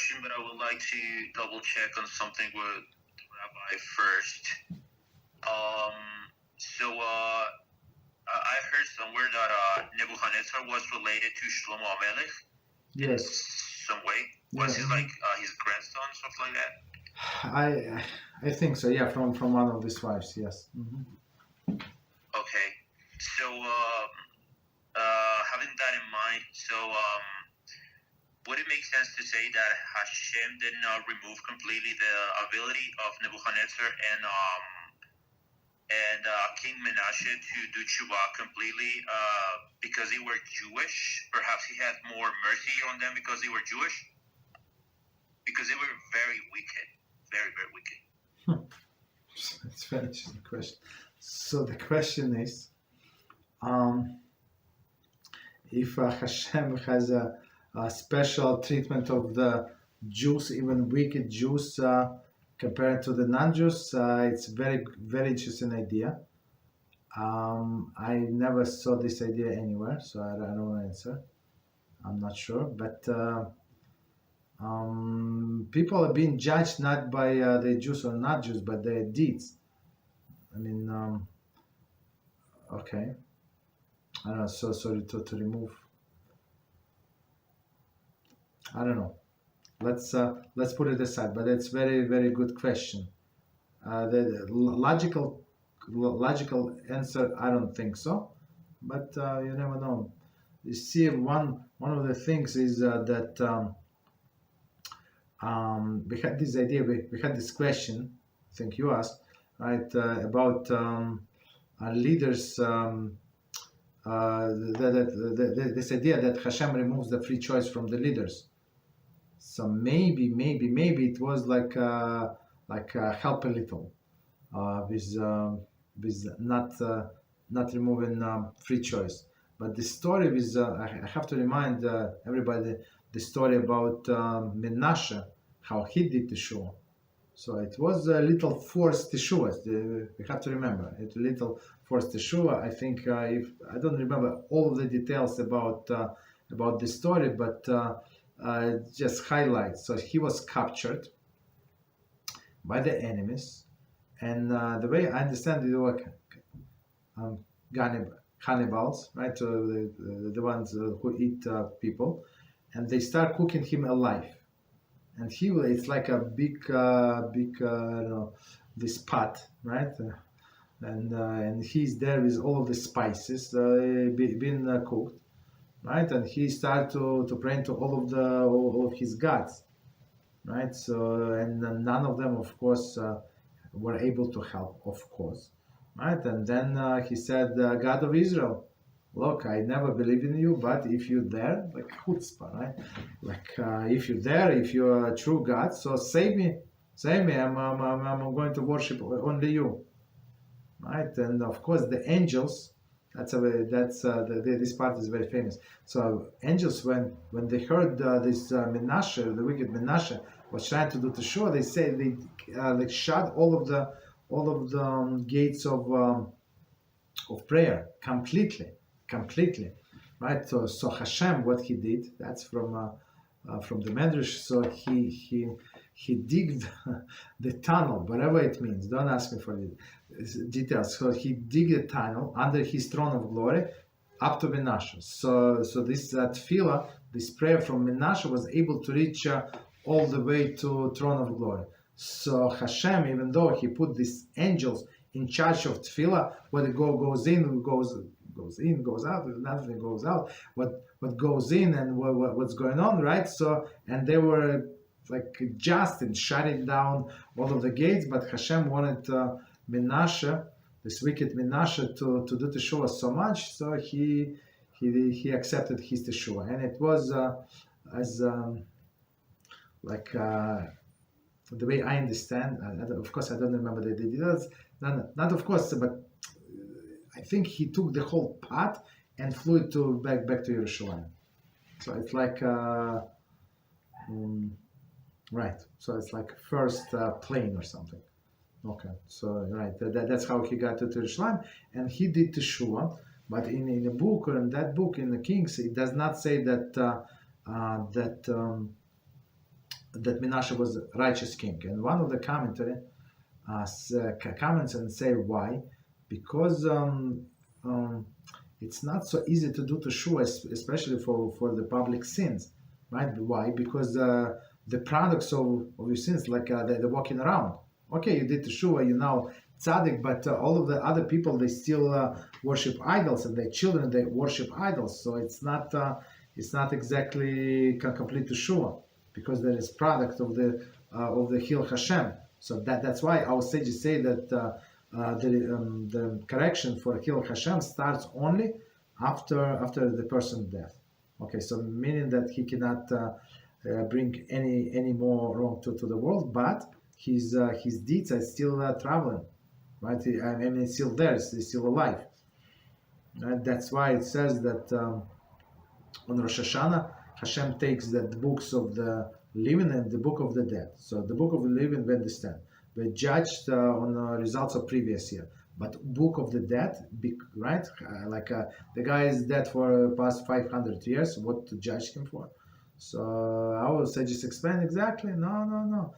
question, but I would like to double check on something with Rabbi first. I heard somewhere that Nebuchadnezzar was related to Shlomo HaMelech. Yes. In some way. Was he like his grandson, something like that? I think so. Yeah, from one of his wives. Yes. Mm-hmm. Okay. So having that in mind, would it make sense to say that Hashem did not remove completely the ability of Nebuchadnezzar and King Menashe to do tshuva completely because they were Jewish? Perhaps he had more mercy on them because they were Jewish? Because they were very wicked. Very, very wicked. That's a very interesting question. So the question is, if Hashem has a special treatment of the Jews, even wicked Jews, compared to the non-Jews, it's very, very interesting idea. I never saw this idea anywhere, so I don't want to answer. I'm not sure, but people are being judged not by the Jews or not Jews, but their deeds. I mean, okay. I don't know. So sorry to remove. I don't know. Let's put it aside. But it's very, very good question. The logical answer, I don't think so. But you never know. You see, one of the things is that we had this idea. We had this question. I think you asked, right, about leaders. This idea that Hashem removes the free choice from the leaders. So maybe it was like help a little with not removing free choice. But the story is I have to remind everybody the story about Menashe, how he did Teshuvah. So it was a little forced Teshuvah. We have to remember it. Little forced Teshuvah. I think if I don't remember all of the details about the story, but just highlights. So he was captured by the enemies, and the way I understand it, they were cannibals, right? The ones who eat people, and they start cooking him alive. And it's like a big this pot, right? And he's there with all of the spices being cooked, right? And he started to pray to all of his gods, right? So and none of them, of course, were able to help, of course, right? And then he said, God of Israel, look, I never believe in you, but if you're there, like chutzpah, right? Like if you're there, if you're a true God, so save me. I'm going to worship only you, right? And of course, the angels. This part is very famous. So angels, when they heard this Menashe, the wicked Menashe, was trying to do Teshuvah, they say they shut all of the gates of prayer completely, right? So Hashem, what he did, that's from the Medrash. So he digged the tunnel, whatever it means. Don't ask me for the details. So he digged a tunnel under his throne of glory up to Menashe. So this tefillah, this prayer from Menashe, was able to reach all the way to throne of glory. So Hashem, even though he put these angels in charge of tefillah, what goes in goes out, nothing goes out. What goes in and what's going on, right? So and they were like just in shutting down all of the gates, but Hashem wanted Menashe, this wicked Menashe, to do Teshuvah so much, so he accepted his Teshuvah, and it was the way I understand. Of course, I don't remember the details. Not of course, but I think he took the whole pot and flew it back to Yerushalayim. So it's like right. So it's like first plane or something. Okay. So right, that's how he got to Yerushalayim, and he did Teshuvah. But in a book, or in that book, in the Kings, it does not say that that Menashe was a righteous king. And one of the commentary comments and say why, because it's not so easy to do teshuva, especially for the public sins, right? Why? Because the products of your sins, like they're walking around. Okay, you did teshuva, you now tzaddik, but all of the other people, they still worship idols, and their children, they worship idols. So it's not exactly complete teshuva, because there is product of the Hil HaShem. So that's why our sages say that the correction for Hil HaShem starts only after the person's death. Okay, so meaning that he cannot bring any more wrong to the world, but his deeds are still traveling, right? I mean, it's still there, it's still alive. Right? That's why it says that on Rosh Hashanah, Hashem takes the books of the living and the book of the dead. So the book of the living, we understand, we're judged on results of previous year. But book of the dead, right? The guy is dead for past 500 years. What to judge him for? So I will say, just explain exactly. No.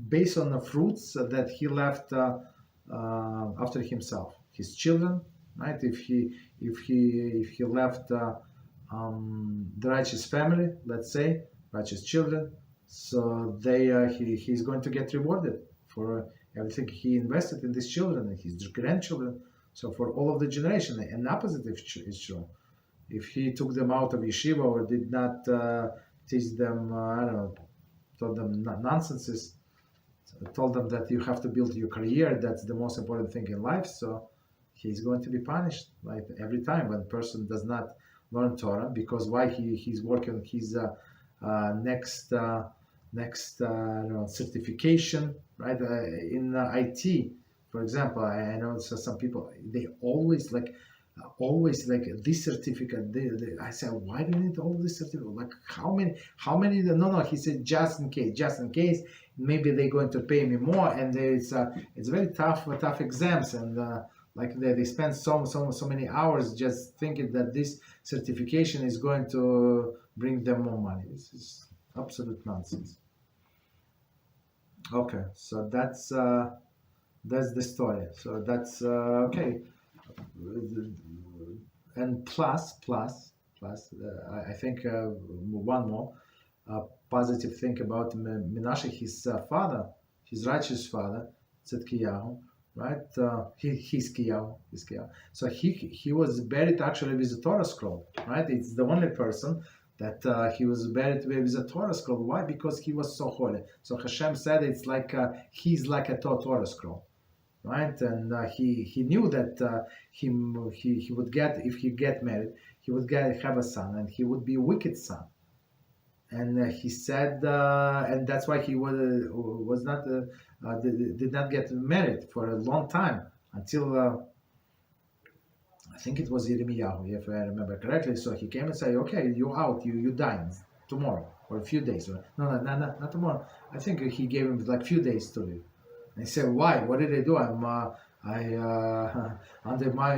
Based on the fruits that he left after himself, his children, right? If he left the righteous family, let's say righteous children, so he's going to get rewarded for everything he invested in these children and his grandchildren. So for all of the generation, and opposite is true. If he took them out of yeshiva or did not teach them, told them nonsenses, told them that you have to build your career, that's the most important thing in life, so he's going to be punished, right? Every time when a person does not learn Torah, because why he's working on his next certification, right? In IT, for example, I know some people, they always like this certificate. I said, why do you need all this certificate? Like how many? No. He said, just in case, maybe they're going to pay me more. And it's very tough exams, and they spend so many hours just thinking that this certification is going to bring them more money. This is absolute nonsense. Okay, so that's the story. So that's okay. And plus, I think one more positive thing about Menashe, his father, his righteous father, Tzedkiyahu, right? Hizkiyahu. So he was buried actually with a Torah scroll, right? It's the only person that he was buried with a Torah scroll. Why? Because he was so holy. So Hashem said it's like he's like a Torah scroll, right? And he knew that he would get, if he get married, he would have a son, and he would be a wicked son. And he said, and that's why he was not did not get married for a long time until. I think it was Yirmiyahu, if I remember correctly. So he came and said, okay, you're out, you die tomorrow, or a few days. No, not tomorrow. I think he gave him like a few days to live. And he said, why? What did I do? Under my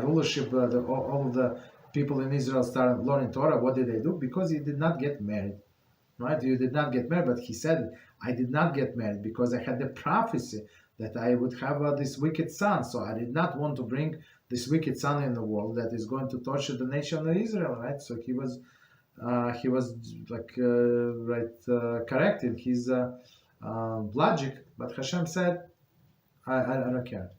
rulership, all of the people in Israel started learning Torah. What did they do? Because he did not get married, right? You did not get married, but he said, I did not get married because I had the prophecy that I would have this wicked son. So I did not want to bring this wicked son in the world that is going to torture the nation of Israel, right? So he was correct in his logic. But Hashem said, I don't care.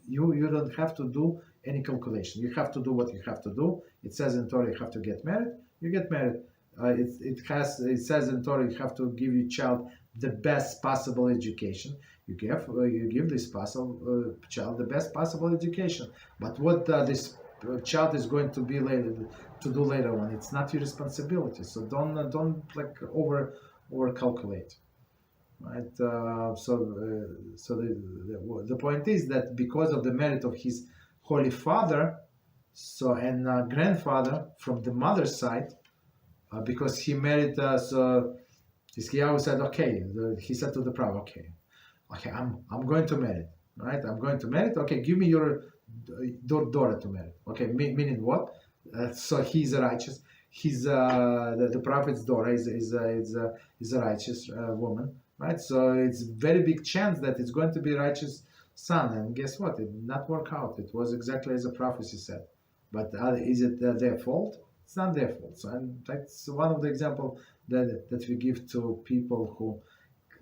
You don't have to do any calculation. You have to do what you have to do. It says in Torah you have to get married. You get married. It says in Torah you have to give your child the best possible education. You give this child the best possible education. But what this child is going to be to do later on, it's not your responsibility. So don't over calculate, right? So the point is that because of the merit of his holy father, and grandfather from the mother's side, because he married, so Hizkiyahu said, okay, he said to the prophet, okay, I'm going to marry, right? I'm going to marry. Okay, give me your daughter to marry. Okay, meaning what? So he's righteous. his the prophet's daughter is a righteous woman, right? So it's very big chance that it's going to be righteous son. And guess what? It did not work out. It was exactly as the prophecy said. But is it their fault? It's not their fault. So, and that's one of the examples that we give to people who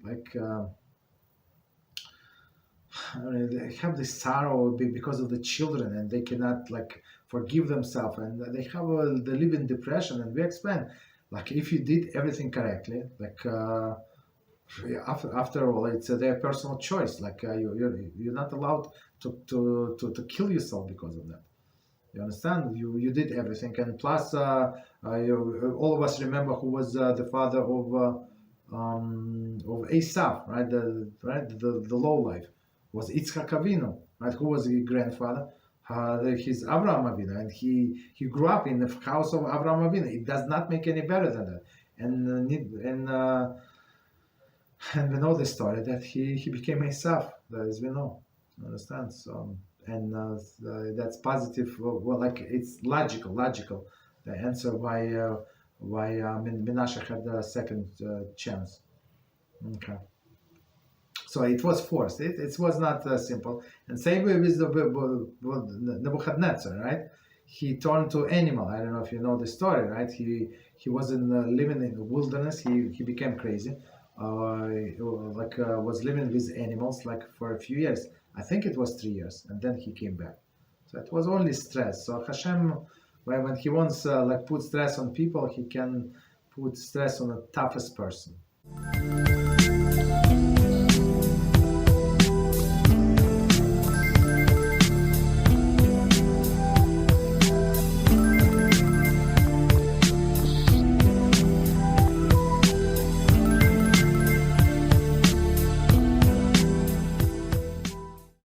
like. They have this sorrow because of the children, and they cannot like forgive themselves, and they live in depression. And we explain, like, if you did everything correctly, like after all, it's their personal choice. Like you're not allowed to kill yourself because of that. You understand? You did everything, and plus, all of us remember who was the father of Esau, right? The low life was Yitzchak Avinu, right? Who was his grandfather? His Avraham Avinu, and he grew up in the house of Avraham Avinu. It does not make any better than that. And we know the story that he became Esau, as we know. Understand? So and that's positive. Well, like it's logical. The answer why Menashe had the second chance. Okay. So it was forced. It was not simple. And same way with the Nebuchadnezzar, right? He turned to animal. I don't know if you know the story, right? He was living in the wilderness. He became crazy. Was living with animals like for a few years. I think it was 3 years, and then he came back. So it was only stress. So HaShem, when he wants put stress on people, he can put stress on the toughest person.